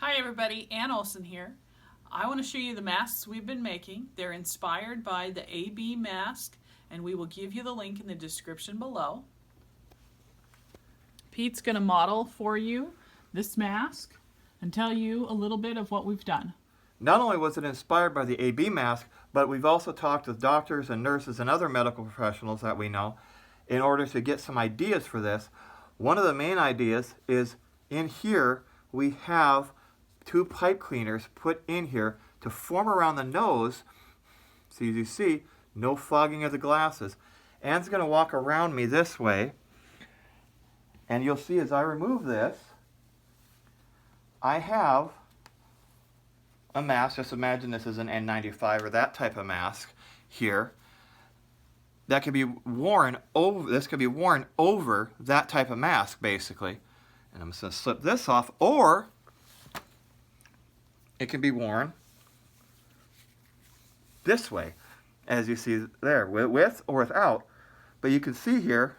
Hi everybody, Ann Olson here. I want to show you the masks we've been making. They're inspired by the AB mask, and we will give you the link in the description below. Pete's going to model for you this mask and tell you a little bit of what we've done. Not only was it inspired by the AB mask, but we've also talked with doctors and nurses and other medical professionals that we know in order to get some ideas for this. One of the main ideas is in here we have two pipe cleaners put in here to form around the nose. So as you see, no fogging of the glasses. Ann's going to walk around me this way, and you'll see as I remove this, I have a mask. Just imagine this is an N95 or that type of mask here that can be worn over. This could be worn over that type of mask, basically. And I'm just going to slip this off, or it can be worn this way, as you see there, with or without. But you can see here,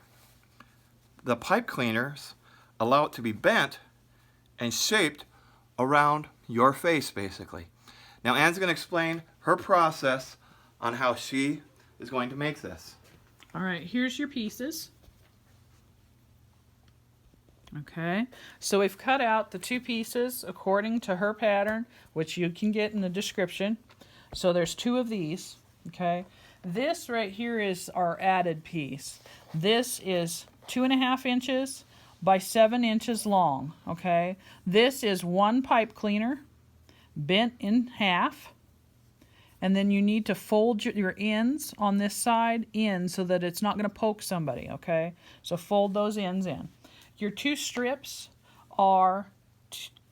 the pipe cleaners allow it to be bent and shaped around your face, basically. Now Ann's going to explain her process on how she is going to make this. All right, here's your pieces. Okay, so we've cut out the two pieces according to her pattern, which you can get in the description. So there's two of these, okay? This right here is our added piece. This is 2.5 inches by 7 inches long, okay? This is one pipe cleaner bent in half, and then you need to fold your ends on this side in so that it's not going to poke somebody, okay? So fold those ends in. Your two strips are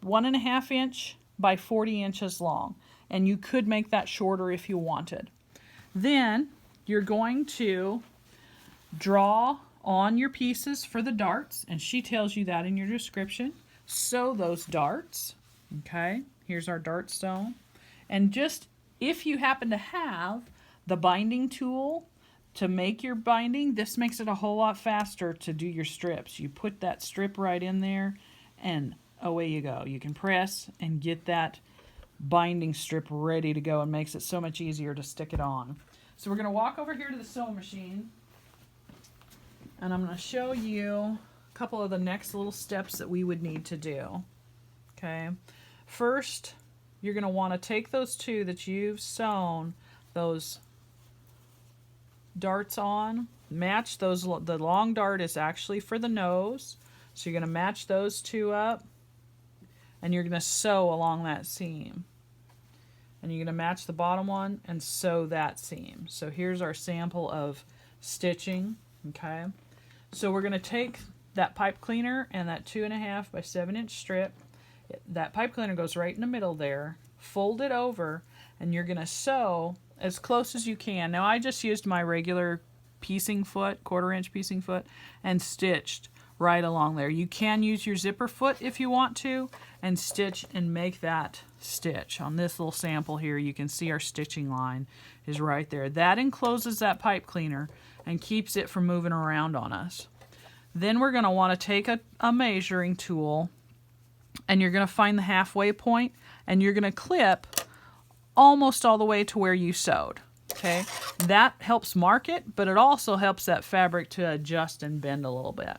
1.5 inch by 40 inches long, and you could make that shorter if you wanted. Then you're going to draw on your pieces for the darts, and she tells you that in your description. Sew those darts, okay? Here's our dart stone. And just if you happen to have the binding tool to make your binding, this makes it a whole lot faster to do your strips. You put that strip right in there and away you go. You can press and get that binding strip ready to go, and makes it so much easier to stick it on. So we're going to walk over here to the sewing machine, and I'm going to show you a couple of the next little steps that we would need to do. Okay. First, you're going to want to take those two that you've sewn those darts on, match those. The long dart is actually for the nose, so you're going to match those two up, and you're going to sew along that seam, and you're going to match the bottom one and sew that seam. So here's our sample of stitching. Okay, so we're going to take that pipe cleaner and that 2.5 by 7 inch strip. That pipe cleaner goes right in the middle there. Fold it over, and you're going to sew as close as you can. Now I just used my regular piecing foot, 1/4 inch piecing foot, and stitched right along there. You can use your zipper foot if you want to and stitch and make that stitch. On this little sample here, you can see our stitching line is right there. That encloses that pipe cleaner and keeps it from moving around on us. Then we're going to want to take a measuring tool, and you're going to find the halfway point, and you're going to clip almost all the way to where you sewed. Okay, that helps mark it, but it also helps that fabric to adjust and bend a little bit.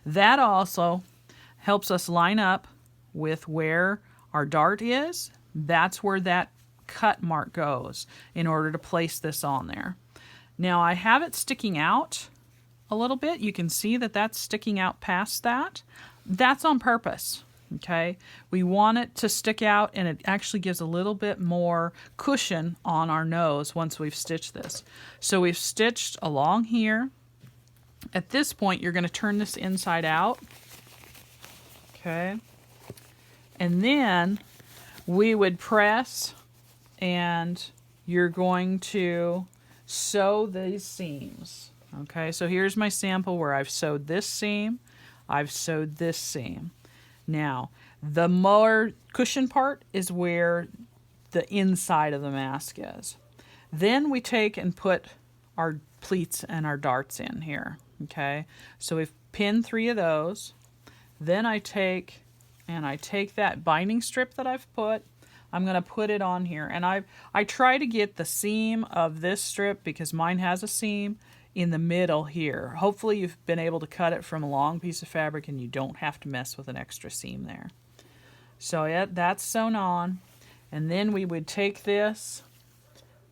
That also helps us line up with where our dart is. That's where that cut mark goes in order to place this on there. Now I have it sticking out a little bit. You can see that that's sticking out past that. That's on purpose. Okay, we want it to stick out, and it actually gives a little bit more cushion on our nose once we've stitched this. So we've stitched along here. At this point, you're going to turn this inside out. Okay, and then we would press, and you're going to sew these seams. Okay, so here's my sample where I've sewed this seam, I've sewed this seam. Now, the more cushion part is where the inside of the mask is. Then we take and put our pleats and our darts in here. Okay, so we've pinned 3 of those. Then I take and I take that binding strip that I've put, I'm going to put it on here. And I try to get the seam of this strip, because mine has a seam, in the middle here. Hopefully you've been able to cut it from a long piece of fabric and you don't have to mess with an extra seam there. So yeah, that's sewn on. And then we would take this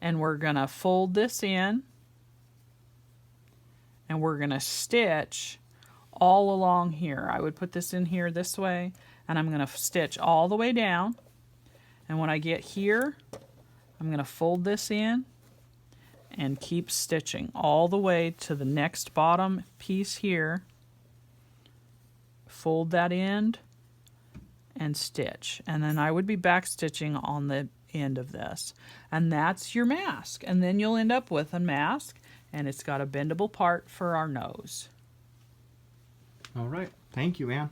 and we're going to fold this in. And we're going to stitch all along here. I would put this in here this way, and I'm going to stitch all the way down. And when I get here, I'm going to fold this in and keep stitching all the way to the next bottom piece here. Fold that end and stitch. And then I would be back stitching on the end of this. And that's your mask. And then you'll end up with a mask, and it's got a bendable part for our nose. All right. Thank you, Ann.